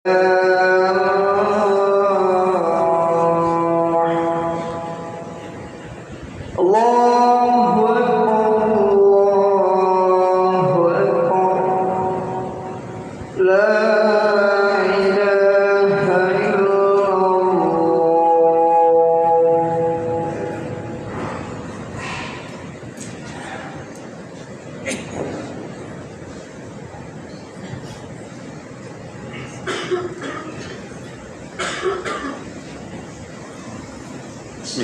بسم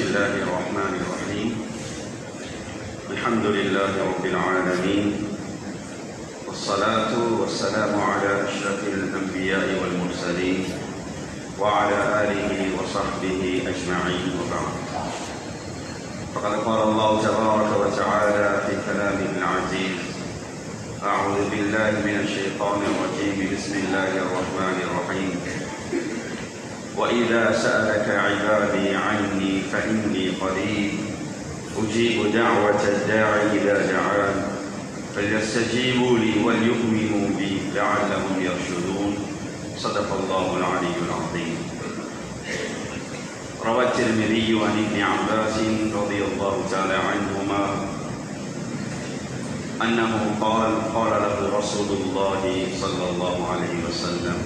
الله الرحمن الرحيم الحمد لله رب العالمين والصلاة والسلام على أشرف الأنبياء والمرسلين وعلى آله وصحبه أجمعين وبعد فقد قال الله تبارك وتعالى في كلامه العزيز أعوذ بالله من الشيطان الرجيم بسم الله الرحمن الرحيم وإذا سألك عبادي عني فإني قريب أجيب دعوة الداعي إذا دعان فليستجيبوا لي وليؤمنوا بي لعلهم يرشدون صدق الله العلي العظيم. روى الترمذي عن ابن عباس رضي الله تعالى عنهما أنه قال قال له رسول الله صلى الله عليه وسلم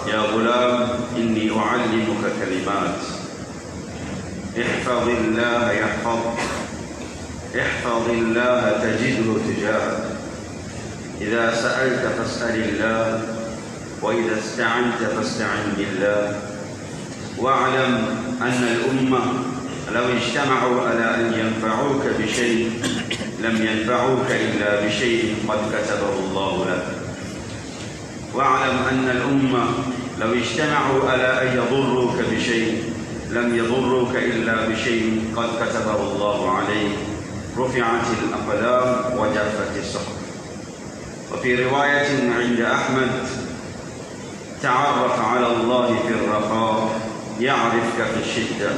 يا غلام إني أعلمك كلمات احفظ الله يحفظك احفظ الله تجده تجاهك إذا سألت فاسأل الله وإذا استعنت فاستعن بالله واعلم أن الأمة لو اجتمعوا على أن ينفعوك بشيء لم ينفعوك إلا بشيء قد كتبه الله لك واعلم أن الأمة لو اجتمعوا على أن يضروك بشيء لم يضروك إلا بشيء قد كتبه الله عليك رفعت الأقلام وجفت الصحف. وفي رواية عند أحمد تعرف على الله في الرخاء يعرفك في الشدة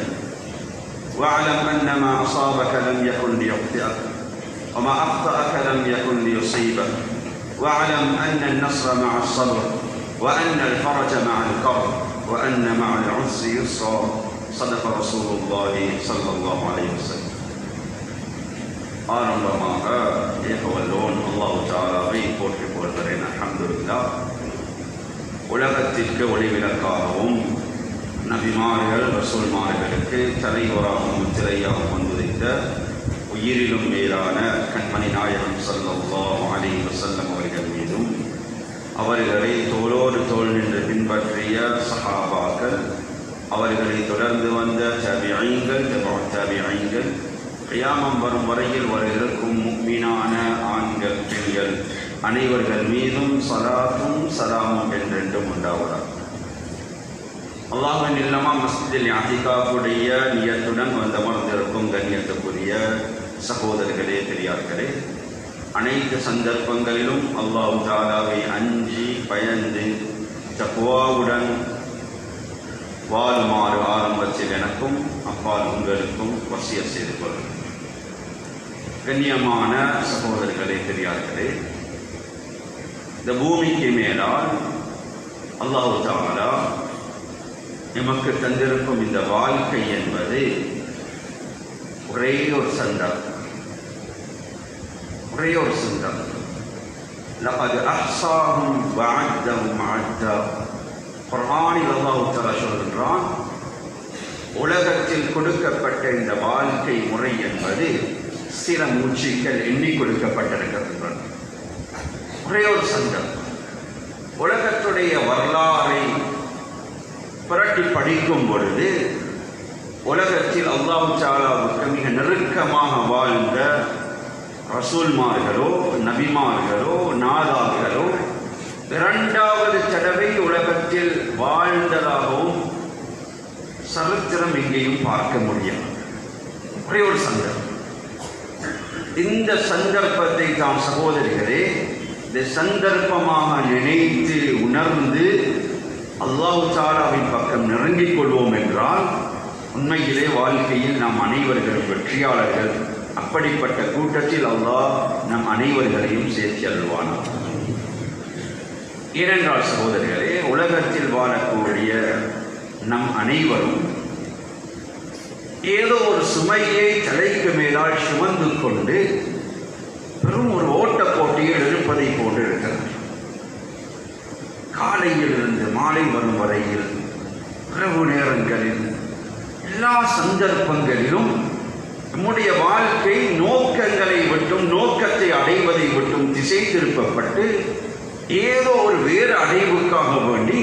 واعلم أن ما أصابك لم يكن ليخطئك وما أخطأك لم يكن ليصيبك واعلم أن النصر مع الصبر وأن الفرج مع الكرب وأن مع العسر يسرا صدق رسول الله صلى الله عليه وسلم. ஆரம்பமாக ஏகவல்லோன் அல்லாஹ் தஆலாவை போற்றி புகழ்கிறேன். அல்ஹம்துலில்லாஹ். உலகத்திற்கு ஒளிவிளக்காகவும் நபிமார்கள் ரசூல்மார்களுக்கு தலைவராகவும் திரையாகவும் வந்துரைத்த உயிரிலும் மேலான கண்மணி நாயகம் ஸல்லல்லாஹு அலைஹி வஸல்லம் அவர்கள் மீதும் அவர்களை தோளோடு தோள் நின்று பின்பற்றிய சஹாபாக்கள் அவர்களை தொடர்ந்து வந்த தபிஈன்கள் தபிஈன்கள் கியாமம் வரும் வரையில் வர இருக்கும் முஃமினான ஆண்கள் பெண்கள் அனைவர்கள் மீதும் ஸலாத்தும் ஸலாமும் என்றென்றும் உண்டாவதாக. அல்லாஹ்வின் இல்லமா மஸ்ஜிதில் இஅ்திகாஃபுடைய நியத்துடன் வந்தமர்ந்திருக்கும் கண்ணியத்துக்குரிய சகோதரர்களே பெரியார்களே, அனைத்து சந்தர்ப்பங்களிலும் அல்லாஹ் தஆலாவை அஞ்சி பயந்து தக்வாவுடன் வாழுமாறு ஆரம்பத்தில் எனக்கும் அப்பால் உங்களுக்கும் வசியத் செய்து கொள்கிறேன். கண்ணியமான சகோதரர்களே பெரியார்களே, இந்த பூமிக்கு மேலால் அல்லாஹ் தஆலா நமக்கு தந்திருக்கும் இந்த வாழ்க்கை என்பது ஒரே ஒரு சந்தர்ப்பம். லகத் அஹ்ஸாஹும் வஅத்தஹும் அத்தா. குர்ஆனில் அல்லாஹ் தஆலா சொல்கிறான், உலகத்தில் கொடுக்கப்பட்ட இந்த வாழ்க்கை முறை என்பது சில மூச்சுக்கள் எண்ணி கொடுக்கப்பட்டிருக்கின்றன. ஒரே ஒரு சந்தர்ப்பம். உலகத்துடைய வரலாறை புரட்டி படிக்கும் பொழுது உலகத்தில் அல்லாஹ் தஆலாவுக்கு மிக நெருக்கமாக வாழ்ந்த ரசூல்மார்களோ நபிமார்களோ நாதாக்களோ இரண்டாவது தடவை உலகத்தில் வாழ்ந்ததாகவும் சரித்திரம் எங்கேயும் பார்க்க முடியாது. ஒரே ஒரு சந்தர்ப்பம். இந்த சந்தர்ப்பத்தை தாம் சகோதரிகளே இந்த சந்தர்ப்பமாக நினைத்து உணர்ந்து அல்லாஹ் தஆலாவின் பக்கம் நெருங்கிக் கொள்வோம் என்றால் உண்மையிலே வாழ்க்கையில் நாம் அனைவர்களும் வெற்றியாளர்கள். அப்படிப்பட்ட கூட்டத்தில் அல்லாஹ் நம் அனைவர்களையும் சேர்த்து அருள்வானார். ஏனென்றால் சகோதரர்களே, உலகத்தில் வாழக்கூடிய நம் அனைவரும் ஏதோ ஒரு சுமையை தலைக்கு மேலால் சுமந்து கொண்டு பெரும் ஒரு ஓட்ட போட்டியில் இருப்பதை போன்று இருக்கிறார். காலையில் இருந்து மாலை வரும் வரையில் இரவு நேரங்களில் எல்லா சந்தர்ப்பங்களிலும் நம்முடைய வாழ்க்கை நோக்கங்களை விட்டும் நோக்கத்தை அடைவதை விட்டும் திசை திருப்பப்பட்டு ஏதோ ஒரு வேறு அடைவுக்காக வேண்டி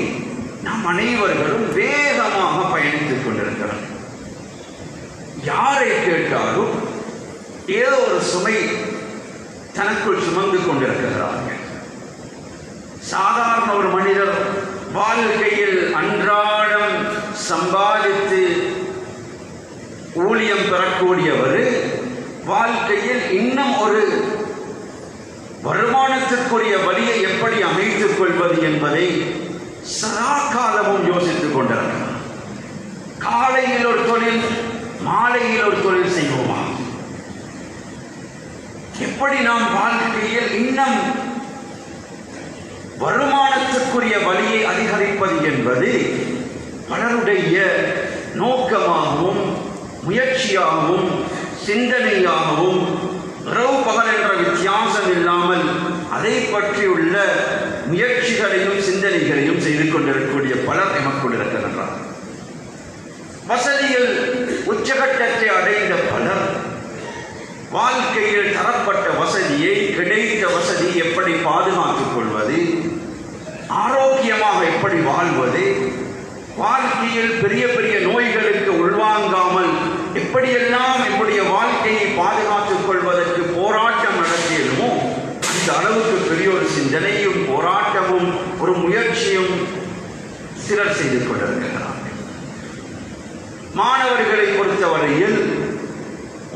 நாம் அனைவர்களும் வேகமாக பயணித்துக் கொண்டிருக்கிறோம். யாரை கேட்டாலும் ஏதோ ஒரு சுமை தனக்குள் சுமந்து கொண்டிருக்கிறார்கள். சாதாரண ஒரு மனிதர் வாழ்க்கையில் அன்றாடம் சம்பாதித்து ஊழியம் பெறக்கூடியவர் வாழ்க்கையில் இன்னும் ஒரு வருமானத்திற்குரிய வழியை எப்படி அமைத்துக் கொள்வது என்பதை சதா காலமும் யோசித்துக் கொண்டிருக்கிறார். காலையில் ஒரு தொழில், மாலையில் ஒரு தொழில் செய்வோமா? எப்படி நாம் வாழ்க்கையில் இன்னும் வருமானத்திற்குரிய வழியை அதிகரிப்பது என்பது பலருடைய நோக்கமாகவும் முயற்சியாகவும் சிந்தனையாகவும் இரவு பகல் என்ற வித்தியாசம் இல்லாமல் அதை பற்றியுள்ள முயற்சிகளையும் சிந்தனைகளையும் செய்து கொண்டிருக்கக்கூடிய பலர் எமக்குள் இருக்கிறார். வசதியில் உச்சகட்டத்தை அடைந்த பலர் வாழ்க்கையில் தரப்பட்ட வசதியை, கிடைத்த வசதி எப்படி பாதுகாத்துக் கொள்வது, ஆரோக்கியமாக எப்படி வாழ்வது, வாழ்க்கையில் பெரிய பெரிய நோய்களுக்கு உள்வாங்காமல் எப்படியெல்லாம் நம்முடைய வாழ்க்கையை பாதுகாத்துக் கொள்வதற்கு போராட்டம் நடத்தியதுமோ அந்த அளவுக்கு பெரிய ஒரு சிந்தனையும் போராட்டமும் ஒரு முயற்சியும் சிலர் செய்து கொண்டிருக்கிறார்கள். மாணவர்களை பொறுத்தவரையில்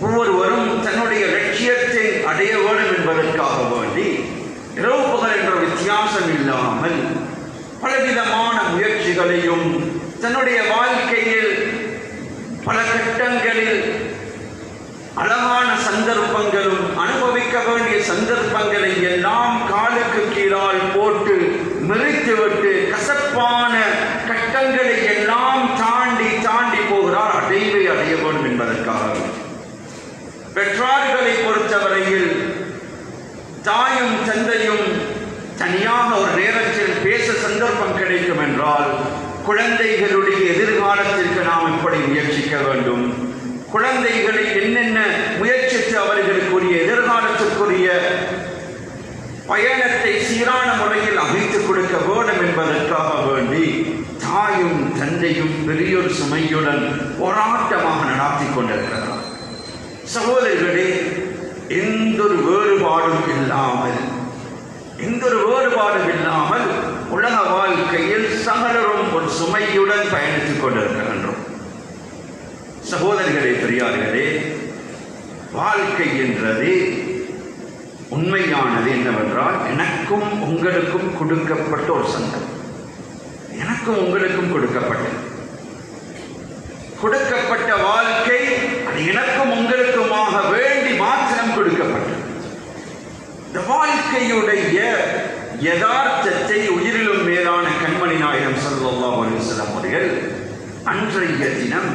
ஒவ்வொருவரும் தன்னுடைய லட்சியத்தை அடைய வேண்டும் என்பதற்காக வேண்டி இரவு பகல் என்ற வித்தியாசம் இல்லாமல் பலவிதமான முயற்சிகளையும் தன்னுடைய வாழ்க்கையில் பல கட்டங்களில் அழகான சந்தர்ப்பங்களும் அனுபவிக்க வேண்டிய சந்தர்ப்பங்களை எல்லாம் காலுக்கு கீழால் போட்டு மெரித்துவிட்டு கசப்பான கட்டங்களை எல்லாம் தாண்டி தாண்டி போகிறார் அடைவை அடைய வேண்டும் என்பதற்காக. பெற்றார்களை பொறுத்தவரையில் தாயும் தந்தையும் தனியாக ஒரு நேரத்தில் பேச சந்தர்ப்பம் கிடைக்கும் என்றால் குழந்தைகளுடைய எதிர்காலத்திற்கு நாம் எப்படி முயற்சிக்க வேண்டும், குழந்தைகளை என்னென்ன முயற்சித்து அவர்களுக்குரிய எதிர்காலத்திற்குரிய பயணத்தை சீரான முறையில் அமைத்துக் கொடுக்க வேண்டும் என்பதற்காக வேண்டி தாயும் தந்தையும் பெரியோர் சுமையுடன் போராட்டமாக நடாத்தி கொண்டிருக்கிறார். சகோதரர்களே, எந்த ஒரு வேறுபாடும் இல்லாமல் உலக வாழ்க்கையில் சகலரும் ஒரு சுமையுடன் பயணித்துக் கொண்டிருக்கின்றோம். சகோதரிகளே, பெரியார்களே, வாழ்க்கை என்றது உண்மையானது என்னவென்றால் எனக்கும் உங்களுக்கும் கொடுக்கப்பட்ட ஒரு சந்தம். எனக்கும் உங்களுக்கும் கொடுக்கப்பட்ட வாழ்க்கை அது எனக்கும் உங்களுக்குமாக வேண்டி மாத்திரம் கொடுக்கப்பட்டது. இந்த வாழ்க்கையுடைய யதார்த்தத்தை உயிரிலும் மேலான கண்மணி நாயகம் ஸல்லல்லாஹு அலைஹி வஸல்லம் அவர்கள் அன்றைய தினம்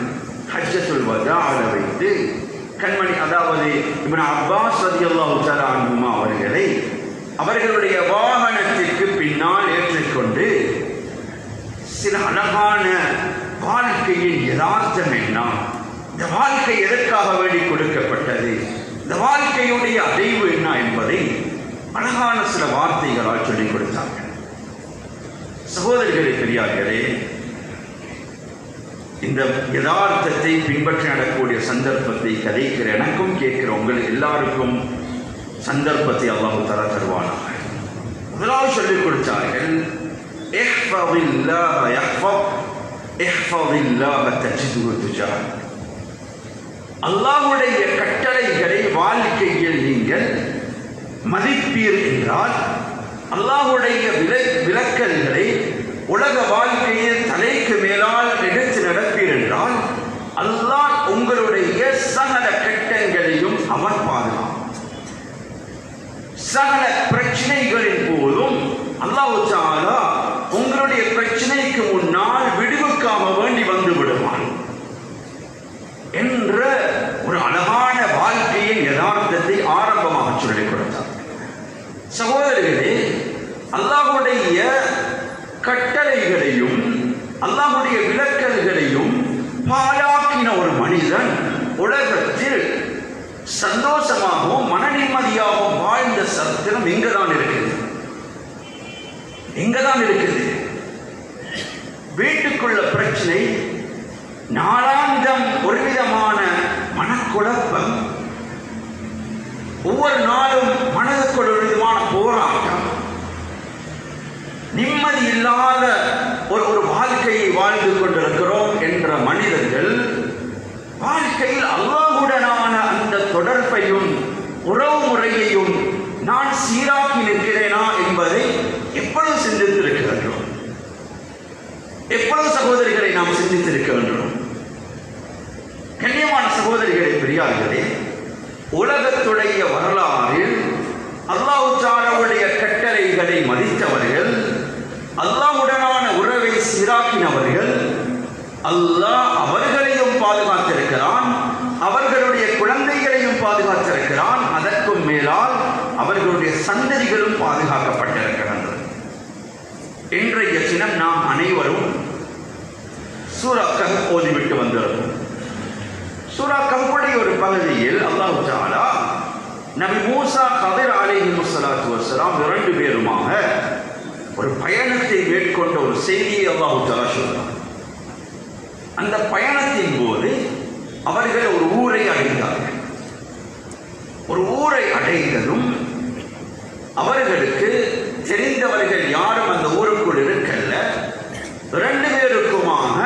ஹஜ்ஜத்துல் வதாஅல வைத்து கண்மணி, அதாவது இப்னு அப்பாஸ் ரலியல்லாஹு தஆலா அன்ஹுமா அவர்களை அவர்களுடைய வாகனத்திற்கு பின்னால் ஏற்றிக்கொண்டு சில அழகான வாழ்க்கையின் யதார்த்தம் என்ன, இந்த வாழ்க்கை எதற்காக வேண்டி கொடுக்கப்பட்டது, இந்த வாழ்க்கையுடைய அடைவு என்ன என்பதை அழகான சில வார்த்தைகளால் சொல்லிக் கொடுத்தார்கள். சகோதரிகளே, பெரியார்களே, இந்த யதார்த்தத்தை பின்பற்றி நடக்கூடிய சந்தர்ப்பத்தை கதைக்கிற எனக்கும் கேட்கிற உங்கள் எல்லாருக்கும் சந்தர்ப்பத்தை அல்லாஹ் தஆலா தருவானாக. முதலாவது சொல்லிக் கொடுத்தார்கள், இஹ்ஃபதில்லாஹ யஹ்ஃபக், இஹ்ஃபதில்லாஹ தஜிதுஹு துஜாஹக். அல்லாஹ்வுடைய கட்டளைகளை வாழ்க்கையில் நீங்கள் மதிப்பீர் என்றால், அல்லாஹ்வுடைய விலக்கல்களை உலக வாழ்க்கையில் தலைக்கு மேலால் எடுத்து நடப்பீர் என்றால் அல்லாஹ் உங்களுடைய சகல கட்டங்களையும் அவர் பாதுகாப்பார். சகல பிரச்சனைகளின் போதும் அல்லாஹ் தஆலா உங்களுடைய பிரச்சனைக்கு முன்னால் விடுவுக்காக வேண்டி வந்து விடுவான் என்ற ஒரு அழகான வாழ்க்கையின் யதார்த்தத்தை ஆரம்பமாக சொல்லிக் கொடுத்தார். சகோதரர்களே, அல்லாஹ்வுடைய கட்டளைகளையும் அல்லாஹ்வுடைய விலக்கல்களையும் பாழாக்கின ஒரு மனிதன் உலகத்தில் சந்தோஷமாகவும் மன நிம்மதியாகவும் வாழ்ந்த சரித்திரம் எங்கதான் இருக்குது? எங்கதான் இருக்குது? வீட்டுக்குள்ள பிரச்சனை, நாளாந்தம் ஒரு விதமான மனக்குழப்பம், ஒவ்வொரு நாளும் மனதுக்குள் ஒரு விதமான போராட்டம், நிம்மதி இல்லாத ஒரு வாழ்க்கையை வாழ்ந்து கொண்டிருக்கிறோம் என்ற மனிதர்கள் வாழ்க்கையில் அல்லாஹ்வுடனான அந்த தொடர்பையும் உறவு முறையையும் நான் சீராக்கி நிற்கிறேனா என்பதை எப்பொழுது சிந்தித்திருக்கின்றோம்? எப்பொழுது சகோதரிகளை நாம் சிந்தித்திருக்கின்றோம்? கண்ணியமான சகோதரிகளை, பெரியார்களே, உலகத்துடைய வரலாறில் அல்லாஹ் தஆலாவுடைய கட்டளைகளை மதித்தவர்கள், அல்லாஹ்வுடனான உறவை சீராக்கினவர்கள், அல்லாஹ் அவர்களையும் பாதுகாத்திருக்கிறான், அவர்களுடைய குழந்தைகளையும் பாதுகாத்திருக்கிறான், அதற்கும் மேலால் அவர்களுடைய சந்ததிகளும் பாதுகாக்கப்பட்டிருக்கிறார்கள். இன்றைய தினம் நாம் அனைவரும் சூரா கஹ்ஃப் ஓதிவிட்டு வந்திருக்கிறோம். சூரா கஹ்ஃபுடைய ஒரு பகுதியில் அல்லாஹ் தஆலா நபி மூசா கதிர் அலைஹிஸ்ஸலாத்து வஸ்ஸலாம் இரண்டு பேருமாக ஒரு பயணத்தை மேற்கொண்ட ஒரு செய்தியை அல்லாஹ் தஆலா சொல்றார். அந்த பயணத்தின் போது அவர்கள் ஒரு ஊரை அடைந்தார்கள். ஒரு ஊரை அடைந்ததும் அவர்களுக்கு தெரிந்தவர்கள் யாரும் அந்த ஊருக்குள் இருக்கல்ல. இரண்டு பேருக்குமாக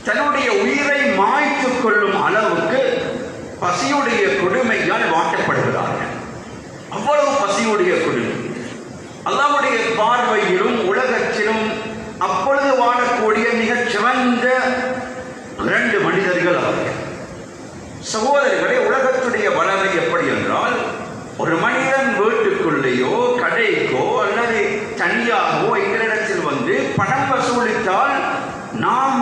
தன்னுடைய உயிரை மாய்த்துக் கொள்ளும் அளவுக்கு பசியுடைய கொடுமையால் வாட்டப்படுகிறார்கள். அவ்வளவு பசியுடைய கொடுமை. அல்லாஹ்வுடைய பார்வையிலும் உலகத்திலும் அப்பொழுது வாழக்கூடிய மிகச் சிறந்த இரண்டு மனிதர்கள் அவர்கள். சகோதரர்களே, உலகத்துடைய வளமை எப்படி என்றால், ஒரு மனிதன் வீட்டுக்குள்ளேயோ கடைக்கோ அல்லது தனியாகவோ எங்களிடத்தில் வந்து பணம் வசூலித்தால் நாம்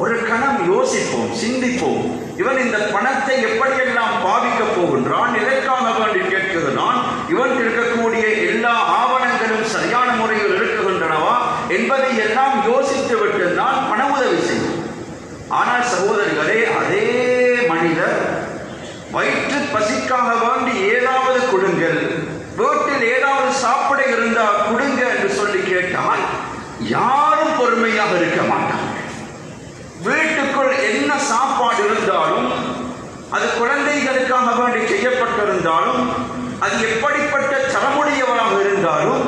ஒரு கணம் யோசிப்போம், சிந்திப்போம். இவன் இந்த பணத்தை எப்படியெல்லாம் பாவிக்கப் போகின்றான், எதற்காக வேண்டி கேட்கிறான், இவன் இருக்கக்கூடிய எல்லா ஆவணங்களும் சரியான முறையில் இருக்குகின்றனவா என்பதை எல்லாம் யோசித்து விட்டு தான் பண உதவி செய்யும். ஆனால் சகோதரிகளே, அதே மனிதர் வயிற்று பசிக்காக வேண்டி ஏதாவது கொடுங்கள், வீட்டில் ஏதாவது சாப்பிட இருந்தால் கொடுங்க என்று சொல்லி கேட்டால் யாரும் பொறுமையாக இருக்க மாட்டாங்க. வீட்டுக்குள் என்ன சாப்பாடு இருந்தாலும், அது குழந்தைகளுக்காக வேண்டி செய்யப்பட்டிருந்தாலும், அது எப்படிப்பட்ட தரமுடையவராக இருந்தாலும்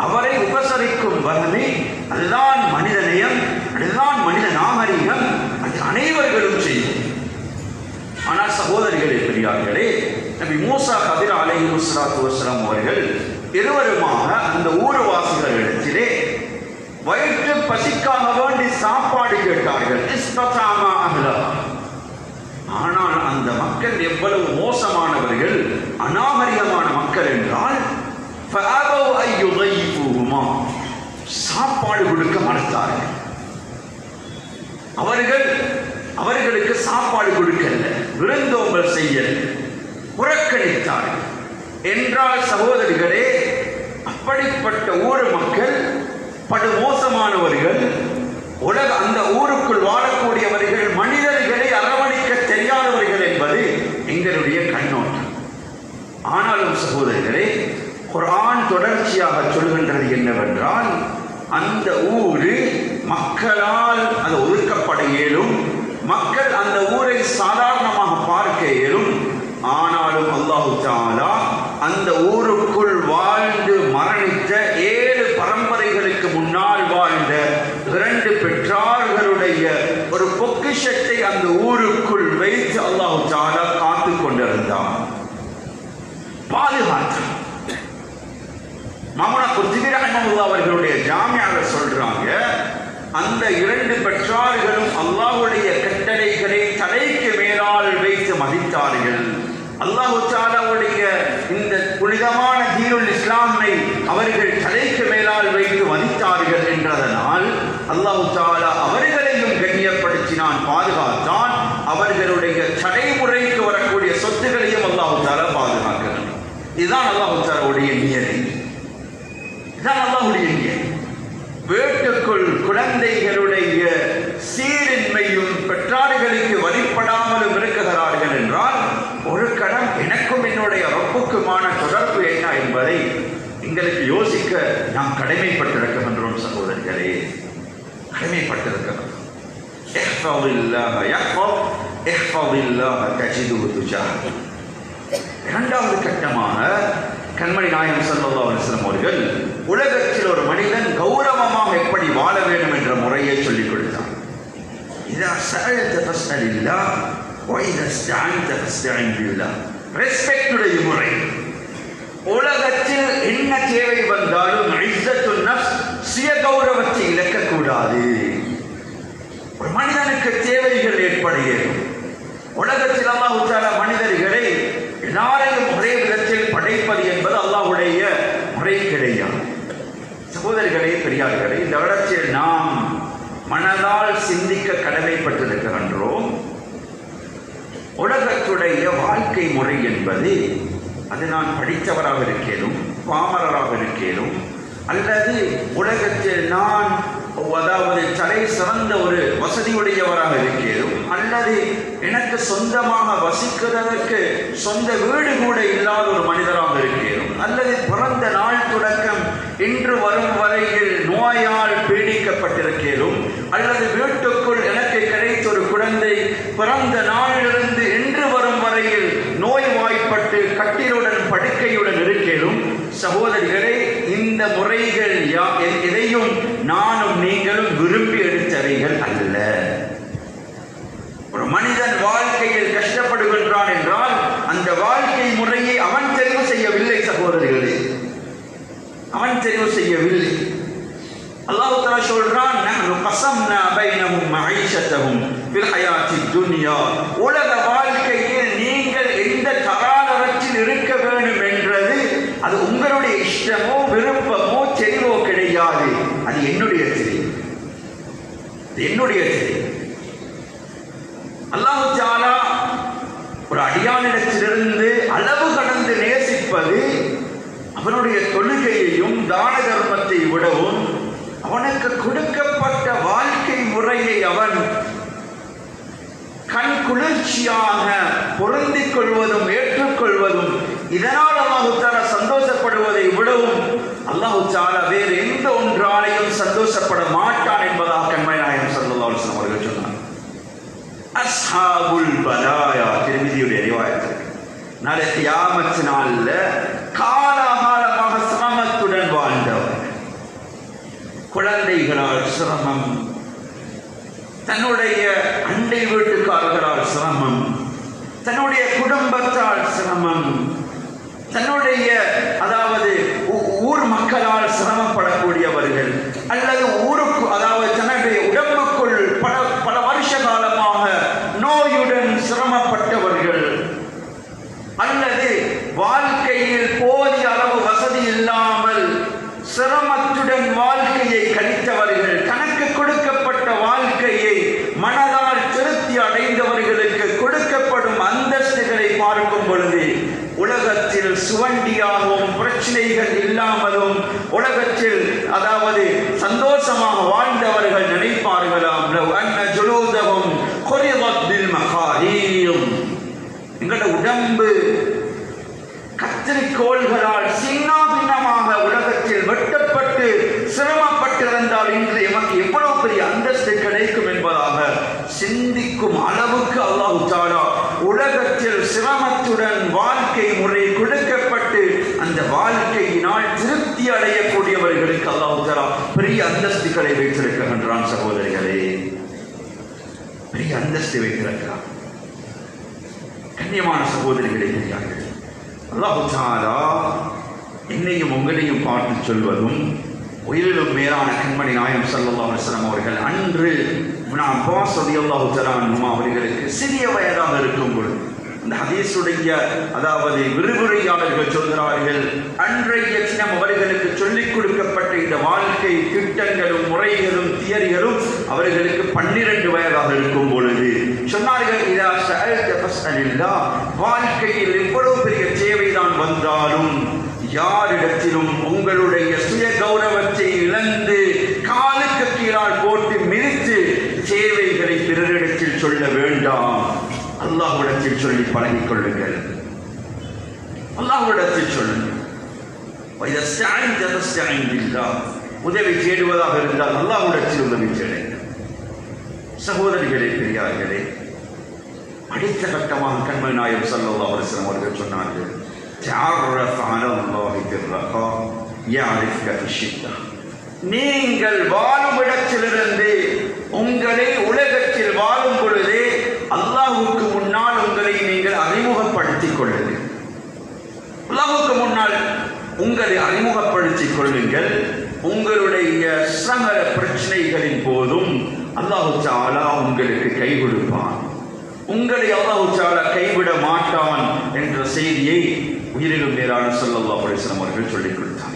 அவரை உபசரிக்கும் வறுமை, அதுதான் மனிதநேயம், அதுதான் மனித நாகரிகம். அது அனைவர்களும் செய்யும். ஆனால் சகோதரிகளே, பெரியார்களே, நபி மூசா கதிர் அலைஹிஸ்ஸலாத்து வஸ்ஸலாம் அவர்கள் இருவருமாக அந்த ஊர்வாசிகளிடத்திலே வயிற்று பசிக்காக வேண்டி சாப்பாடு கேட்டார்கள். ஆனால் அந்த மக்கள் எவ்வளவு மோசமானவர்கள், அநாகரிகமான மக்கள் என்றால், சாப்பாடு கொடுக்க மறுத்தார்கள். அவர்களுக்கு சாப்பாடு கொடுக்கல, விருந்தோம்பல் செய்ய புறக்கணித்தார்கள் என்றால் சகோதரிகளே, அப்படிப்பட்ட ஊர் மக்கள் படு மோசமானவர்கள். அந்த ஊருக்குள் வாழக்கூடியவர்கள் மனிதர்களை அரவணைக்க தெரியாதவர்கள் என்பது எங்களுடைய கண்ணோட்டம். ஆனாலும் சகோதரிகளே, குர்ஆன் தொடர்ச்சியாக சொல்கின்றது என்னவென்றால், அந்த ஊரு மக்களால் அது ஒதுக்கப்பட இயலும், மக்கள் அந்த ஊரை சாதாரணமாக பார்க்க இயலும். ஆனாலும் அல்லாஹ் தஆலா அந்த ஊருக்குள் வாழ்ந்து மரணித்த 7 பரம்பரைகளுக்கு முன்னால் வாழ்ந்த 2 பெற்றார்களுடைய ஒரு பொக்கிஷத்தை அந்த ஊருக்குள் வைத்து அல்லாஹ் தஆலா காத்து கொண்டிருந்தார், பாதுகாத்தார். மாமூனா குர்துபி ரஹ்மத்துல்லாஹி அவர்களுடைய ஜாமியாவில் சொல்றாங்க, அந்த 2 பெற்றார்களும் அல்லாஹ்வுடைய கட்டளைகளை தலைக்கு மேலால் வைத்து மதித்தார்கள். அல்லாஹ் தஆலாவுடைய இந்த புனிதமான தீனுல் இஸ்லாமை அவர்கள் தலைக்கு மேலால் வைத்து மதித்தார்கள் என்றதனால் அல்லாஹ் தஆலா அவர்களையும் கண்ணியப்படுத்தினான், பாதுகாத்தான். அவர்களுடைய தலைமுறைக்கு வரக்கூடிய சொத்துக்களையும் அல்லாஹ் தஆலா பாதுகாக்கிறான். இதுதான் அல்லாஹ் தஆலாவுடைய நியதி, இதுதான் அல்லாஹ்வுடைய நியதி. வீட்டுக்குள் குழந்தைகளுடைய சீரின்மையும் பெற்றார்களுக்கு வழிபடாமலும் இருக்கிறார்கள் என்றால் ஒரு கணம் எனக்கும் என்னுடைய ரப்புக்குமான தொடர்பு என்ன என்பதை எங்களுக்கு யோசிக்க நாம் கடமைப்பட்டிருக்கின்றோம் சகோதரர்களே, கடமைப்பட்டிருக்கிறோம். இரண்டாவது கட்டமாக கண்மணி நாயகம் ஸல்லல்லாஹு அலைஹி வஸல்லம் அவர்கள் உலகத்தில் ஒரு மனிதன் கௌரவமாக எப்படி வாழ வேண்டும் என்ற முறையை சொல்லிக் கொடுத்தார். இதா சஅல்த ஃபஸ்அலில்லாஹ் வ இதா இஸ்தஅன்த ஃபஸ்தஇன் பில்லாஹ். ரெஸ்பெக்டுடைய முறை. உலகத்தில் என்ன தேவை வந்தாலும் இஸ்ஸத்துன் நஃப்ஸ், சுய கௌரவத்தை இழக்கக்கூடாது. ஒரு மனிதனுக்கு தேவைகள் ஏற்படுகிறது. உலகத்தில் அல்லாஹ் தஆலா மனிதர்களை எல்லாரையும் ஒரே விதத்தில் படைப்பது என்பது அல்லாஹ்வுடைய முறை கிடையாது. சகோதரர்களே, பெரியார்களே, இந்த இடத்தில் நாம் மனதால் சிந்திக்க கடமைப்பட்டிருக்கின்றோம். உலகத்துடைய வாழ்க்கை முறை என்பது அது நான் படித்தவராக இருக்கேனும் பாமரராக இருக்கேனும் அல்லது உலகத்தில் நான் அதாவது தலை சிறந்த ஒரு வசதியுடையவராக இருக்கேனும் அல்லது எனக்கு சொந்தமாக வசிக்கிறதற்கு சொந்த வீடு கூட இல்லாத ஒரு மனிதராக இருக்கேனும் அல்லது பிறந்த நாள் தொடக்கம் இன்று வரும் வரையில் நோயால் பீடிக்கப்பட்டிருக்கேனும் அல்லது வீட்டுக்குள் எனக்கு கிடைத்த ஒரு குழந்தை பிறந்த நாளிலிருந்து இன்று வரும் வரையில் நோய்வாய்ப்பட்டு கட்டிலுடன் படுக்கையுடன் இருக்கேனும், சகோதரிகளே, இந்த முறைகள் எதையும் நானும் நீங்களும் விரும்பி எடுத்தவைகள் அல்ல. ஒரு மனிதன் வாழ்க்கையில் கஷ்டப்படுகின்றான் என்றால் அந்த வாழ்க்கை முறையை அவன் தெரிவு செய்யவில்லை சகோதரிகளே, அவன் தெரிவு செய்யவில்லை. அல்லாஹ் தஆலா சொல்றான், நஹ்னு கஸம்னா பைனஹும் மஈஷத்தஹும் ஃபில் ஹயாத்தித் துன்யா. உலக வாழ்க்கையில் நீங்கள் எந்த தராதரத்தில் இருக்க வேண்டும் என்றது அது உங்களுடைய இஷ்டமோ விருப்பமோ தெரிவோ கிடையாது. அது என்னுடைய தெரிவு, என்னுடைய தெரிவு. அல்லாஹ் தஆலா ஒரு அடியானிடத்திலிருந்து அளவு கடந்து நேசிப்பது அவனுடைய தொழுகையையும் தான தர்மத்தை விடவும் அவனுக்கு கொடுக்கப்பட்ட வாழ்க்கை முறையை அவன் கண் குளிர்ச்சியாக பொருந்திக் கொள்வதும் ஏற்றுக்கொள்வதும் இதனால் அல்லாஹ் தஆலா சந்தோஷப்படுவதை விடவும் அல்லாஹ் தஆலா வேறு எந்த ஒன்றாலையும் சந்தோஷப்பட மாட்டான் என்பதாக கண்மணி நாயகம் ஸல்லல்லாஹு அலைஹி வஸல்லம் அவர்கள் சொன்னார். அஸ்ஹாபுல் பலாயா, திருமிதியுடைய ரிவாயத். நாளை கியாமத் நாள்ல காலாகாலமாக சிரமத்துடன் வாழ்ந்தவர், குழந்தைகளால் சிரமம், தன்னுடைய அண்டை வீட்டுக்காரர்களால் சிரமம், தன்னுடைய குடும்பத்தால் சிரமம், தன்னுடைய அதாவது ஊர் மக்களால் சிரமப்படக்கூடியவர்கள் அல்லது ஊருக்கு அதாவது தன்னுடைய உடம்புக்குள் பல வருஷ காலமாக நோயுடன் சிரமப்பட்டவர்கள் அல்லது வாழ்க்கையில் போதிய அளவு வசதி இல்லாமல் சிரமத்துடன் வாழ்க்கையை கழித்தவர்கள், தனக்கு கொடுக்கப்பட்ட வாழ்க்கையை மனதால் திருப்தி அடைந்தவர்களுக்கு கொடுக்கப்படும் அந்தஸ்துகளை பார்க்கும் பொழுது உலகத்தில் சுவண்டியாகவும் பிரச்சனைகள் இல்லாமலும் உலகத்தில் அதாவது சந்தோஷமாக வாழ்ந்தவர்கள் நினைப்பார்களாம், எங்களோட உடம்பு கத்திரிக்கோள்களால் சின்னாபின்னமாக உலகத்தில் வெட்டப்பட்டு சிரமப்பட்டிருந்தால் இன்று எமக்கு எவ்வளவு பெரிய அந்தஸ்து கிடைக்கும் என்பதாக சிந்திக்கும் அளவுக்கு அல்லாஹ் தஆலா உலகத்தில் சிரமத்துடன் வாழ்க்கை முறை கொடுக்கப்பட்டு அந்த வாழ்க்கையினால் திருப்தி அடையக்கூடியவர்களுக்கு அல்லாஹ் தஆலா பெரிய அந்தஸ்துகளை வைத்திருக்கின்றான். சகோதரிகளே, பெரிய அந்தஸ்து வைத்திருக்கிறார். கண்ணியமான சகோதரிகளை பெரியார்கள், அல்லாஹ் தஆலா என்னையும் உங்களையும் பார்த்து சொல்வதும் உயிரிலும் மேலான கண்மணி நாயகம் ஸல்லல்லாஹு அலைஹி வஸல்லம் அவர்கள் அன்று இப்னு அப்பாஸ் ரலியல்லாஹு தஆலா அன்ஹுமா அவர்களுக்கு சிறிய வயதாக இருக்கும் பொழுது இந்த ஹதீஸுடைய அதாவது விரிவுரையாளர்கள் சொல்கிறார்கள், அன்றைய தினம் அவர்களுக்கு சொல்லிக் கொடுக்கப்பட்ட இந்த வாழ்க்கை திட்டங்களும் முறைகளும் தியரிகளும் அவர்களுக்கு 12 வயதாக இருக்கும் பொழுது சொன்னார்கள், இதா சஅல்த ஃபஸ்அலில்லாஹ், வாழ்க்கையில் எவ்வளவு பெரிய தேவைதான் வந்தாலும் யாரிடத்திலும் உங்களுடைய சுய கௌரவத்தை இழந்து காலுக்கு கீழால் போட்டு மிதித்து தேவைகளை பிறரிடத்தில் சொல்ல வேண்டாம், அல்லாஹ்விடத்தில் சொல்லி பழகிக் கொள்ளுங்கள். அல்லாஹ்விடத்தில் சொல்லுங்கள். உதவி தேடுவதாக இருந்தால் அல்லாஹ்விடத்தில் உதவி தேடுங்கள். சகோதரிகளே, பெரியார்களே, அடுத்த கட்டமாக கண்மணி நாயகம் ஸல்லல்லாஹு அலைஹி வஸல்லம் அவர்கள் சொன்னார்கள், தஅர்ரஃப் அலல்லாஹி பிர்ரகா யஅரிஃக ஃபிஷ்ஷித்தா. நீங்கள் வாழும் இடத்திலிருந்து உங்களை உலகத்தில் வாழும் பொழுதே அல்லாஹ்வுக்கு முன்னால் உங்களை நீங்கள் அறிமுகப்படுத்திக் கொள்ளுங்கள். அல்லாஹ்வுக்கு முன்னால் உங்களை அறிமுகப்படுத்திக் கொள்ளுங்கள். உங்களுடைய சகல பிரச்சனைகளின் போதும் அல்லாஹ் தஆலா உங்களுக்கு கை கொடுப்பான், உங்களை அல்லாஹ் தஆலா கைவிட மாட்டான் என்ற செய்தியை உயிரிலும் மேலான ஸல்லல்லாஹு அலைஹி வஸல்லம் அவர்கள் சொல்லிக் கொடுத்தார்.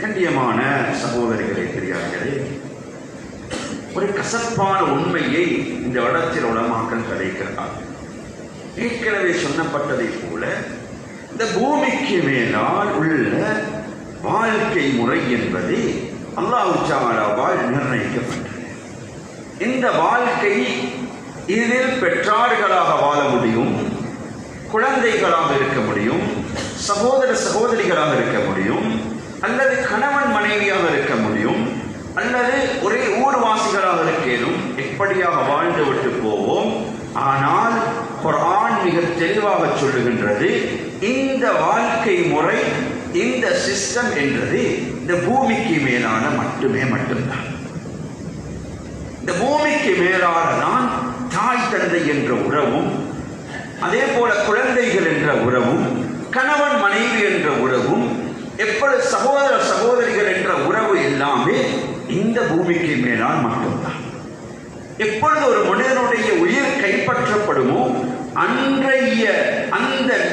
கண்ணியமான சகோதரிகளே, பெரியார்களே, ஒரு கசப்பான உண்மையை இந்த இடத்தில் உலமாக்கள் கதைக்கிறார். ஏற்கனவே சொல்லப்பட்டதை போல இந்த பூமிக்கு மேலால் உள்ள வாழ்க்கை முறை என்பது அல்லாஹ் தஆலாவால் நிர்ணயிக்கப்பட்டது. இந்த வாழ்க்கை இதில் பெற்றார்களாக வாழ முடியும், குழந்தைகளாக இருக்க முடியும், சகோதர சகோதரிகளாக இருக்க முடியும், அல்லது கணவன் மனைவியாக இருக்க முடியும், அல்லது ஒரே ஊர்வாசிகளாக இருக்கேனும், எப்படியாக வாழ்ந்து விட்டு போவோம். ஆனால் குர்ஆன் மிக தெளிவாக சொல்லுகின்றது, இந்த வாழ்க்கை முறை, இந்த சிஸ்டம் என்றது இந்த பூமிக்கு மேலான மட்டும்தான். இந்த பூமிக்கு மேலான தான் தாய் தந்தை என்ற உறவும், அதே போல குழந்தைகள் என்ற உறவும், கணவன் மனைவி என்ற உறவும், எப்பொழுது சகோதர சகோதரிகள் என்ற உறவு எல்லாமே இந்த பூமிக்கு மேலால் மட்டும்தான். எப்பொழுது ஒரு மனிதனுடைய உயிர் கைப்பற்றப்படுமோ அன்றைய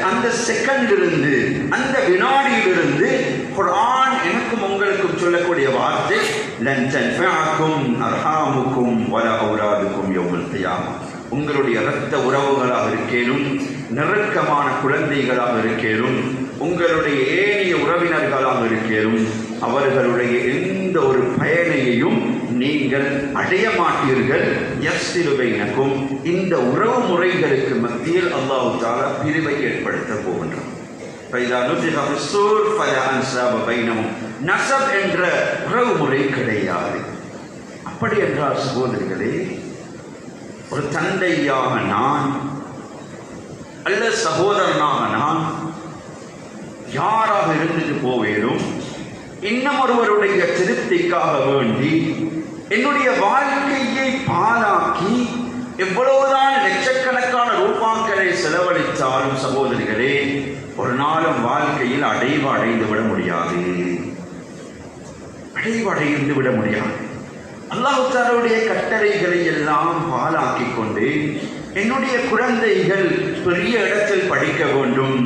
அந்த செகண்டிலிருந்து, அந்த வினாடியிலிருந்து குர்ஆன் எனக்கும் உங்களுக்கும் சொல்லக்கூடிய வார்த்தை, லன் தன்ஃபஅக்கும் அர்ஹாமுக்கும் வலா அவுலாதுக்கும் யௌமல் கியாமா. உங்களுடைய இரத்த உறவுகளாக இருக்கேனும், நெருக்கமான குழந்தைகளாக இருக்கேனும், உங்களுடைய ஏனைய உறவினர்களாக இருக்கேனும், அவர்களுடைய எந்த ஒரு பயனையையும் நீங்கள் அடைய மாட்டீர்கள். யஃஸிலு பைனக்கும், இந்த உறவு முறைகளுக்கு மத்தியில் அல்லாஹ் தஆலா பிரிவை ஏற்படுத்த போகின்றார். ஃபைதா நுஃபிக ஃபிஸ்ஸூர் ஃபலா அன்ஸாப பைனஹும், நஸப் என்ற உறவு முறை கிடையாது. அப்படி என்றால் சகோதரிகளே, ஒரு தந்தையாக நான் அல்லது சகோதரனாக நான் யாராக இருந்துட்டு போவேனும், இன்னும் ஒருவருடைய திருப்திக்காக வேண்டி என்னுடைய வாழ்க்கையை பாழாக்கி எவ்வளவுதான் லட்சக்கணக்கான ரூபாக்களை செலவழித்தாலும் சகோதரிகளே, ஒரு நாளும் வாழ்க்கையில் அடைந்து விட முடியாது. அல்லாஹ் தஆலாவுடைய கட்டளைகளை எல்லாம் பாழாக்கிக் கொண்டு என்னுடைய குழந்தைகள் பெரிய இடத்தில் படிக்க வேண்டும்,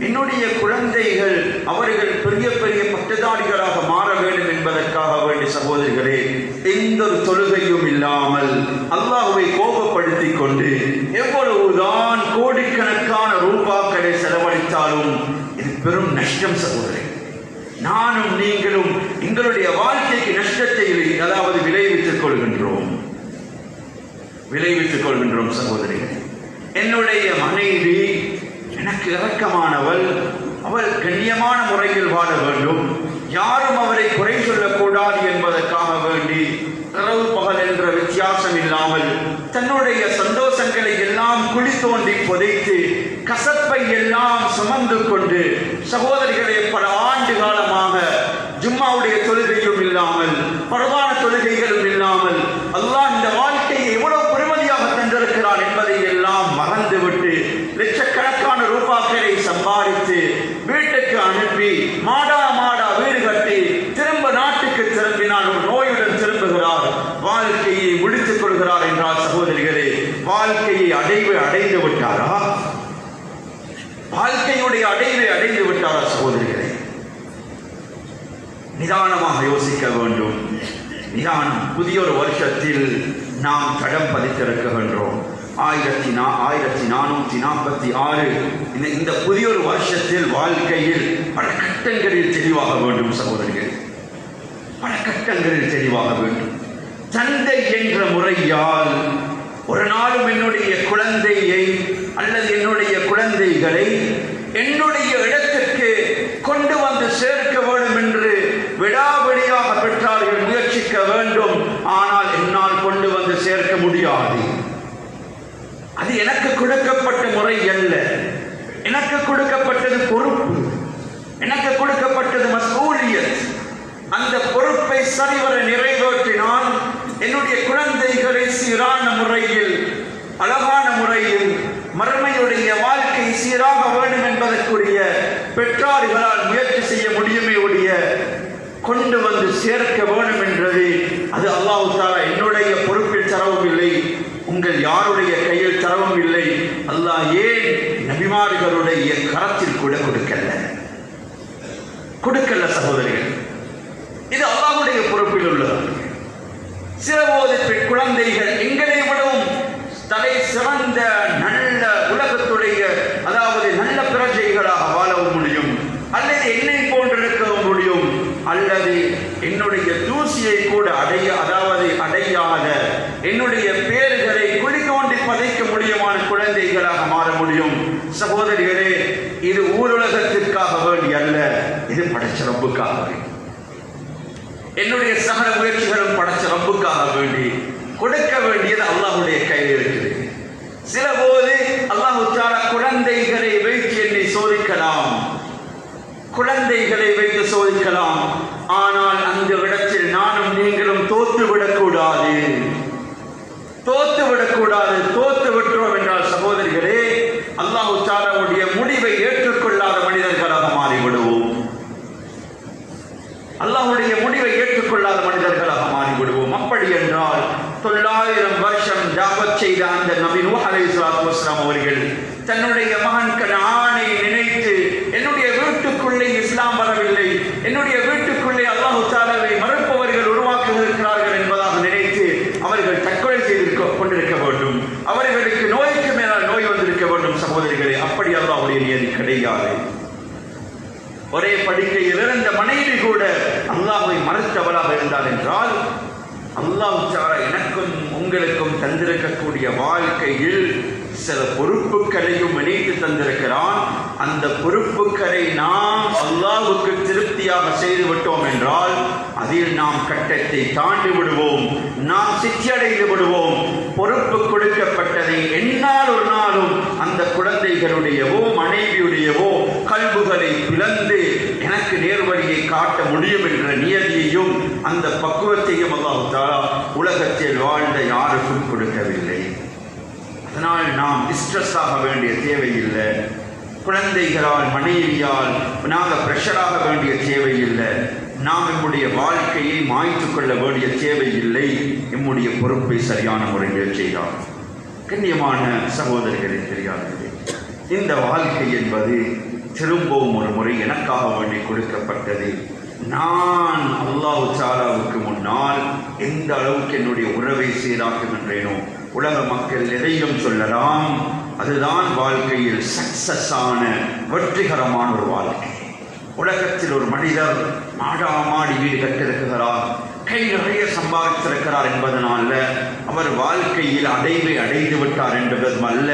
என்னுடைய குழந்தைகள் அவர்கள் பெரிய பெரிய பட்டதாரிகளாக மாற வேண்டும் என்பதற்காக வேண்டிய சகோதரிகளே, எந்த ஒரு தொழுகையும் இல்லாமல் அல்லாஹ்வை கோபப்படுத்திக் கொண்டு எவ்வளவுதான் கோடிக்கணக்கான ரூபாக்களை செலவழித்தாலும் இது பெரும் நஷ்டம் சகோதரி. நானும் நீங்களும் எங்களுடைய வாழ்க்கைக்கு நஷ்டத்தை அதாவது விளைவித்துக் கொள்கின்றோம் சகோதரிகள். என்னுடைய மனைவி எனக்கு இரக்கமானவள், அவள் கண்ணியமான முறையில் வாழ வேண்டும், யாரும் அவரை குறை சொல்லக்கூடாது என்பதற்காக வேண்டி இரவு பகல் என்ற வித்தியாசம் இல்லாமல் தன்னுடைய சந்தோஷங்களை எல்லாம் குழி தோண்டி புதைத்து கசப்பை எல்லாம் சுமந்து கொண்டு சகோதரிகளை பல ஆண்டு காலமாக ஜும்மாவுடைய தொழுகையும் இல்லாமல், பரவான தொழுகைகளும் இல்லாமல் அல்லாஹ் இந்த வாழ்க்கையை எவ்வளவு பெருமதியாக தந்திருக்கிறார் என்பதை எல்லாம் மறந்துவிட்டு லட்சக்கணக்கான ரூபாக்களை சம்பாதித்து வீட்டுக்கு அனுப்பி மாடா வீடு கட்டி திரும்ப நாட்டுக்கு திரும்பினால் ஒரு நோயுடன் திரும்புகிறார், வாழ்க்கையை முடித்துக் கொள்கிறார் என்றால் சகோதரிகளே, வாழ்க்கையை அடைந்து விட்டாரா? வாழ்க்கையுடைய அடைவை அடைந்து விட்டாரா சகோதரிகளே? நிதானமாக யோசிக்க வேண்டும். நிதானம். புதிய ஒரு வருஷத்தில் நாம் தடம் பதித்திருக்கின்றோம். 1446 இந்த புதிய ஒரு வருஷத்தில் வாழ்க்கையில் பல கட்டங்களில் தெளிவாக வேண்டும் சகோதரிகள். பல கட்டங்களில் தெளிவாக வேண்டும். தந்தை என்ற முறையால் ஒரு நாளும் என்னுடைய குழந்தையை அல்லது என்னுடைய குழந்தைகளை என்னுடைய இடத்திற்கு கொண்டு வந்து சேர்க்க வேண்டும் என்று விடாபிடியாக பெற்றார்கள் முயற்சிக்க வேண்டும். ஆனால் என்னால் கொண்டு வந்து சேர்க்க முடியாது. அது எனக்கு கொடுக்கப்பட்ட முறை அல்ல. எனக்கு கொடுக்கப்பட்டது பொறுப்பு, எனக்கு கொடுக்கப்பட்டது மஸ்ஊலியத். அந்த பொறுப்பை சரிவர நிறைவேற்றினால் என்னுடைய குழந்தைகளை சீரான முறையில், அழகான முறையில் மறுமையுடைய வாழ்க்கை சீராக வேண்டும் என்பதற்குரிய பெற்றார்களால் முயற்சி செய்ய முடியுமே ஒழிய கொண்டு வந்து சேர்க்க வேண்டும் என்றது அது அல்லாஹ் தஆலா என்னுடைய பொறுப்பில் தரவும் இல்லை, உங்கள் யாருடைய கையில் தரவும் இல்லை. அல்லாஹ் ஏன் நபிமார்களுடைய கரத்தில் கூட கொடுக்கல சகோதரிகள். இது அல்லாஹ்வுடைய பொறுப்பில் உள்ளது. சிறபோது பெண் குழந்தைகள் எங்களை விடவும் தலை சிறந்த நல்ல உலகத்துடைய அதாவது நல்ல பிரஜைகளாக வாழவும் முடியும், அல்லது என்னை போன்றிருக்கவும் முடியும், அல்லது என்னுடைய தூசியை கூட அடையாத என்னுடைய பேர்களை குழி தோண்டி பதைக்க முடியுமான குழந்தைகளாக மாற முடியும். சகோதரிகளே, இது ஊருலகத்திற்காக வேண்டி அல்ல, இது படைச்ச ரப்புக்காக வேண்டி. என்னுடைய சகல முயற்சிகளும் படைச்ச ரப்புக்காக வேண்டி. கொடுக்க வேண்டியது அல்லாஹ்வுடைய கையில் இருக்குது. சில போது அல்லாஹ் தஆலா குழந்தைகளை வைத்து என்னை சோதிக்கலாம், குழந்தைகளை வைத்து சோதிக்கலாம். ஆனால் அந்த இடத்தில் நானும் நீங்களும் தோத்து விடக்கூடாது. தோத்து விட்டோம் என்றால் சகோதரிகளே, அல்லாஹ் தஆலாவுடைய முடிவை ஏற்றுக்கொள்ளாத மனிதர்களாக மாறிவிடுவோம். அல்லாஹ்வுடைய முடிவை ஏற்றுக்கொள்ளாத மனிதர்களாக மாறிவிடுவோம். அப்படி என்றால் 900 வருஷம் தாவத் செய்த அந்த நபி நூஹ் அலைஹிஸ்ஸலாத்து வஸ்ஸலாம் அவர்கள் தன்னுடைய மகன் கனானை நினைத்து, என்னுடைய வீட்டுக்குள்ளே இஸ்லாம் வரவில்லை, என்னுடைய வீட்டுக்குள்ளே அல்லாஹ் தஆலாவை மறுப்பவர்கள் உருவாக்குகிறார்கள் என்பதாக நினைத்து அவர்கள் தற்கொலை செய்து கொண்டிருக்க வேண்டும். அவர்களுக்கு நோய்க்கு மேலால் நோய் வந்திருக்க வேண்டும். சகோதரிகளே, அப்படி அல்லாஹ்வுடைய நியதி கிடையாது. ஒரே படுக்கையில் இருந்த மனைவி கூட அல்லாஹ்வை மறுத்தவளாக இருந்தால் என்றால், அல்லாஹ் தஆலா எனக்கும் உங்களுக்கும் தந்திருக்கக்கூடிய வாழ்க்கையில் சில பொறுப்புகளையும் இணைத்து தந்திருக்கிறான். அந்த பொறுப்புகளை நாம் அல்லாஹ்வுக்கு திருப்தியாக செய்து விட்டோம் என்றால் அதில் நாம் கட்டத்தை தாண்டி விடுவோம், நாம் சித்தியடைந்து விடுவோம். பொறுப்பு கொடுக்கப்பட்டதை என்னால் ஒரு நாளும் அந்த குழந்தைகளுடையவோ மனைவியுடையவோ கல்புகளை பிளந்து எனக்கு நேர்வழியை காட்ட முடியும் என்ற நியதியையும் அந்த பக்குவத்தையும் அல்லாஹ் தஆலா உலகத்தில் வாழ்ந்த யாருக்கும் கொடுக்கவில்லை. அதனால் நாம் ஸ்ட்ரெஸ் ஆக வேண்டிய தேவையில்லை. குழந்தைகளால் மனைவியால் நாங்கள் பிரஷராக வேண்டிய தேவையில்லை. நாம் நம்முடைய வாழ்க்கையை மாய்த்து கொள்ள வேண்டிய தேவையில்லை. நம்முடைய பொறுப்பை சரியான முறையில் செய்தால். கண்ணியமான சகோதரிகளே, தெரியாதது, இந்த வாழ்க்கை என்பது திரும்பவும் ஒரு முறை எனக்காக வேண்டி கொடுக்கப்பட்டது. நான் அல்லாஹ் தஆலாவுக்கு முன்னால் எந்த அளவுக்கு என்னுடைய உறவை சீராக்குகின்றேனோ, உலக மக்கள் எதையும் சொல்லலாம், அதுதான் வாழ்க்கையில் சக்சஸான வெற்றிகரமான ஒரு வாழ்க்கை. உலகத்தில் ஒரு மனிதர் மாடாமாடி வீடு கட்டிருக்கிறார், கை நிறைய சம்பாதித்திருக்கிறார் என்பதனால அவர் வாழ்க்கையில் அடைவை அடைந்து விட்டார் என்பதும் அல்ல.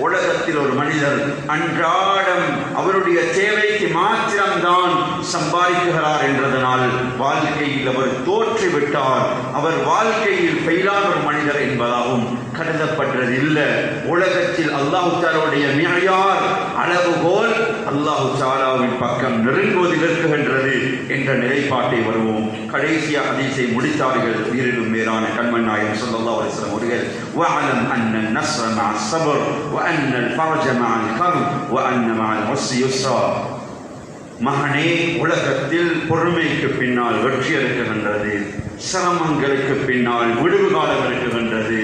உலகத்தில் ஒரு மனிதர் அன்றாடம் அவருடைய தேவைக்கு மாத்திரம்தான் சம்பாதிக்கிறார் என்றதனால் வாழ்க்கையில் அவர் தோற்றுவிட்டார், அவர் வாழ்க்கையில் ஃபெயிலான ஒரு மனிதர் என்பதாகவும் கருதப்படுறதில்லை. உலகத்தில் அல்லாஹ் தஆலாவுடைய மியார் அளவுகோல் அல்லாஹ் தஆலாவின் பக்கம் நெருங்குவதில் இருக்குகின்றது என்ற நிலைப்பாட்டை வருவோம். கடைசியாக ஹதீஸை முடித்தார்கள் உயிரிலும் மேலான கண்மணி நாயகம் ஸல்லல்லாஹு அலைஹி வஸல்லம் அவர்கள், வஅலம் அன்ன நஸ்ர மஅ ஸப்ர் வ அன்ன அல்-ஃபர்ஜ மஅ அல்-கர்ப் வ அன்ன மஅ அல்-உஸ்ரி யுஸ்ரா. மகனே, உலகத்தில் பொறுமைக்கு பின்னால் வெற்றி இருக்குகின்றது, சிரமங்களுக்கு பின்னால் விடுவு காலம் இருக்குகின்றது.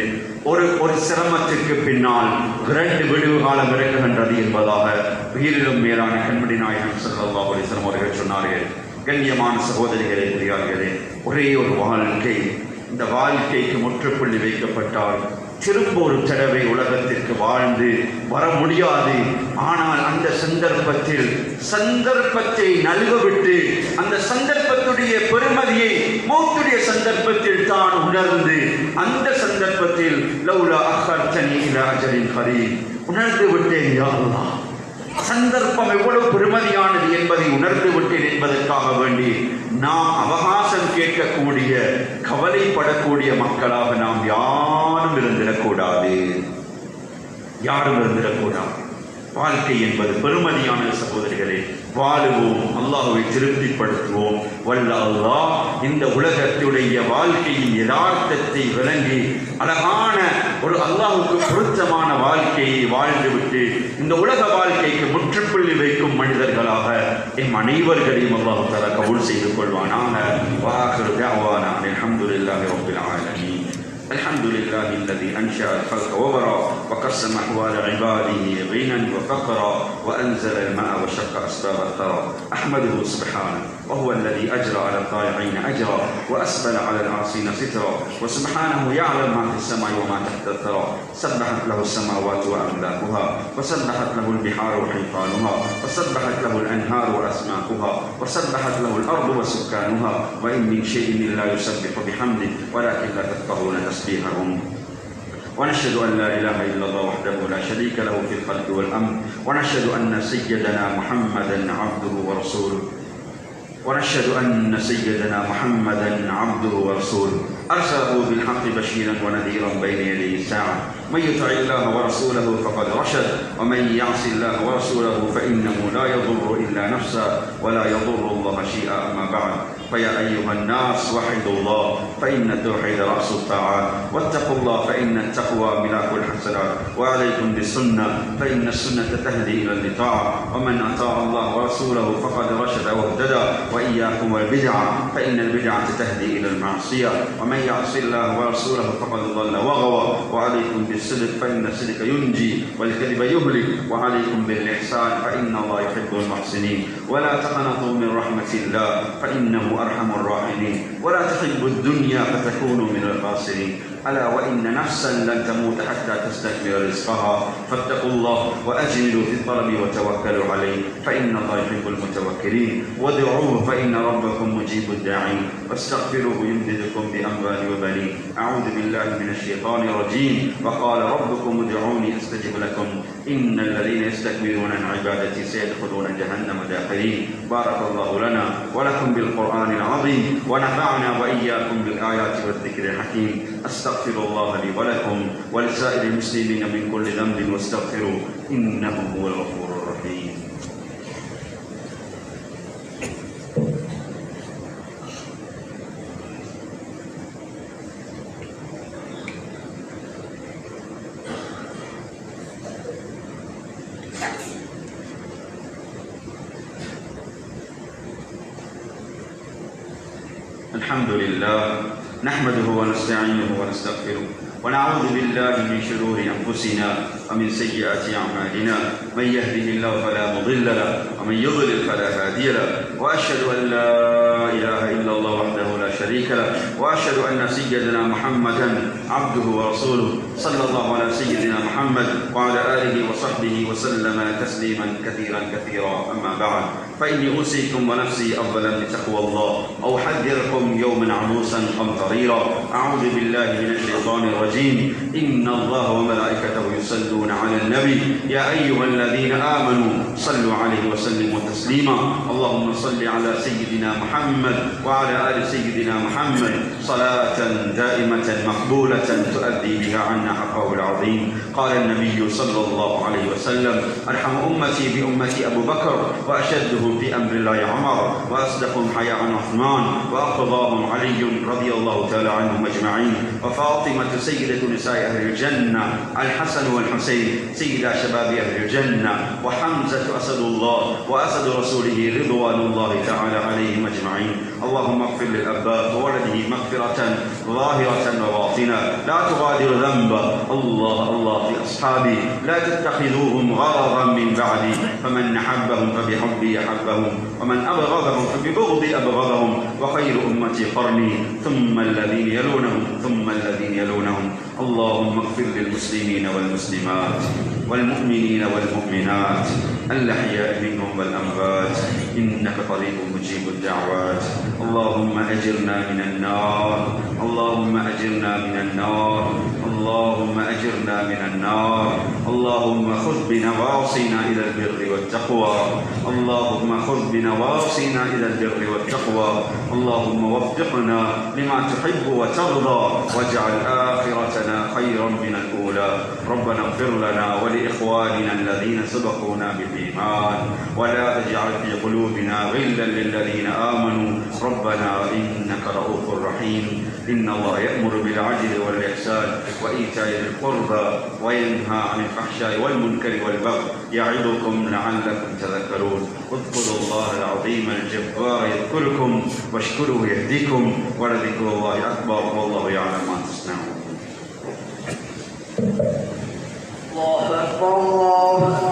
ஓ ஒரு சிரமத்திற்கு பின்னால் 2 விடுவு காலம் இறங்குகின்றது என்பதாக உயிரிலும் மேலான கண்மணி நாயகம் ஸல்லல்லாஹு அலைஹி வஸல்லம் அவர்கள் சொன்னார்கள். கண்ணியமான சகோதரிகளே, பெரியார்களே, ஒரே ஒரு வாழ்க்கை, இந்த வாழ்க்கைக்கு முற்றுப்புள்ளி வைக்கப்பட்டால் திரும்ப ஒரு தடவை உலகத்திற்கு வாழ்ந்து வர முடியாது. ஆனால் அந்த சந்தர்ப்பத்தை நல்கவிட்டு அந்த சந்தர்ப்பத்துடைய பெருமதியை மௌத்துடைய சந்தர்ப்பத்தில் தான் உணர்ந்து அந்த சந்தர்ப்பத்தில் லௌலா அஹ்ஹர்தனி இலா அஜலின் கரீப், உணர்ந்து விட்டேன் யா அல்லாஹ், சந்தர்ப்பம் எவ்வளவு பெருமதியானது என்பதை உணர்ந்து விட்டேன் என்பதற்காக வேண்டி நாம் அவகாசம் கேட்கக்கூடிய கவலைப்படக்கூடிய மக்களாக நாம் யாரும் இருந்திடக்கூடாது. வாழ்க்கை என்பது பெருமதியான சகோதரிகளே, வாழுவோம், அல்லாஹ்வை திருப்திப்படுத்துவோம். வல்ல அல்லாஹ் இந்த உலகத்துடைய வாழ்க்கையின் யதார்த்தத்தை விளங்கி அழகான ஒரு அல்லாஹ்வுக்கு பொருத்தமான வாழ்க்கையை வாழ்ந்துவிட்டு இந்த உலக வாழ்க்கைக்கு முற்றுப்புள்ளி வைக்கும் மனிதர்களாக எம் அனைவர்களையும் அல்லாஹ் தஆலா கபூல் செய்து கொள்வானாக. வாஹிரு தஅவானா அல்ஹம்துலில்லாஹி ரப்பில் ஆலமீன். الحمد لله الذي أنشأ الخلق وبرى وقسم أحوال عباده غنى وفقرا وأنزل الماء وشق أسباب الثرى. أحمده سبحانه وهو الذي أجرى على الطائعين أجرا وأسبل على العاصين سترا. وسبحانه يعلم ما في السماء وما تحت الثرى. سبحت له السماوات وأملاكها وسبحت له البحار وحيطانها وسبحت له الأنهار وأسماكها وسبحت له الأرض وسكانها وإن من شيء إلا يسبح بحمده ولكن لا تفقهون تسبيحهم. ونشهد أن لا إله إلا الله وحده لا شريك له في الخلق والأمر. ونشهد أن سيدنا محمدا عبده ورسوله. أرسله بالحق بشيرا ونذيرا بين يدي الساعة. من يطع الله ورسوله فقد رشد ومن يعص الله ورسوله فإنه لا يضر إلا نفسه ولا يضر الله شيئا. أما بعد، فيا أيها الناس وحدوا الله فإن التوحيد رأس الطاعات، واتقوا الله فإن التقوى ملاك الحسنات، وعليكم بالسنة فإن السنة تهدي إلى الطاعة، ومن أطاع الله ورسوله فقد رشد واهتدى. وإياكم والبدعة فإن البدعة تهدي إلى المعصية، ومن يعص الله ورسوله فقد ضل وغوى. وعليكم بالصدق فإن الصدق ينجي والكذب يهلك. وعليكم بالإحسان فإن الله يحب المحسنين. ولا تقنطوا من رحمة الله فإنه أرحم الراحمين. ولا تحبوا الدنيا فتكونوا من الخاسرين. ألا وإن نفسا لن تموت حتى تستكمل رزقها. فاتقوا الله وأجملوا في الطلب وتوكلوا عليه فإن الله يحب المتوكلين. وادعوه فإن ربكم مجيب الداعين. واستغفروه يمددكم بأموال وبنين. أعوذ بالله من الشيطان الرجيم. وقال ربكم ادعوني أستجب لكم إن الذين يستكبرون عن عبادتي سيدخلون جهنم داخلين. بارك الله لنا ولكم بالقرآن العظيم ونفعنا وإياكم بالآيات والذكر الحكيم. أستغفر الله لي ولكم ولسائر المسلمين من كل ذنب واستغفروه إنه هو الغفور الرحيم. الحمد لله نحمده ونستعينه ونستغفره ونعوذ بالله من شرور أنفسنا ومن سيئات أعمالنا. من يهده الله فلا مضل له ومن يضلل فلا هادي له. وأشهد أن لا إله إلا الله وحده لا شريك له. وأشهد أن سيدنا محمدا عبده ورسوله صلى الله على سيدنا محمد وعلى آله وصحبه وسلم تسليما كثيرا كثيرا. أما بعد، فإني أوصيكم ونفسي أولا بتقوى الله أو أحذركم يوما عبوسا قمطريرا. أعوذ بالله من الشيطان الرجيم. إن الله وملائكته يصلون على النبي يا أيها الذين آمنوا صلوا عليه وسلموا تسليما. اللهم صل على سيدنا محمد وعلى آل سيدنا محمد صلاة دائمة مقبولة تؤدي بها عنا حقه العظيم. قال النبي صلى الله عليه وسلم: أرحم أمتي بأمتي أبو بكر وأشده في أمر الله عمر وأصدقهم حياء عثمان وأقضاهم علي رضي الله تعالى عنهم أجمعين. وفاطمة سيدة نساء أهل الجنة، الحسن والحسين سيدا شباب أهل الجنة، وحمزة أسد الله وأسد رسوله رضوان الله تعالى عليهم أجمعين. اللهم اغفر للآباء ولده مغفرة ظاهرة وباطنة، لا تغادر ذنبا. الله في أصحابي لا تتخذوهم غرضا من بعدي، فمن أحبهم فبحبي أحبهم، ومن أبغضهم فببغضي أبغضهم، وخير أمتي قرني ثم الذين يلونهم ثم الذين يلونهم. اللهم اغفر للمسلمين والمسلمات والمؤمنين والمؤمنات الأحياء منهم والأموات، إنك قريب مجيب الدعوات. اللهم أجرنا من النار، اللهم أجرنا من النار، اللهم أجرنا من النار. اللهم خذ بنواصينا إلى البر والتقوى، اللهم خذ بنواصينا إلى البر والتقوى. اللهم وفقنا لما تحب وترضى، واجعل آخرتنا خيرا من الأولى. ربنا اغفر لنا ولإخواننا الذين سبقونا بالإيمان، ولا تجعل في قلوبنا غلا للذين آمنوا ربنا إنك رؤوف رحيم. إن الله يأمر بالعدل والإحسان وإيتاء ذي القربى وينهى عن الفحشاء والمنكر والبغي يعظكم لعلكم تذكرون. اذكروا الله العظيم الجبار يذكركم واشكروه يهديكم، ولذكر الله أكبر والله يعلم ما تصنعون. الله أكبر الله أكبر.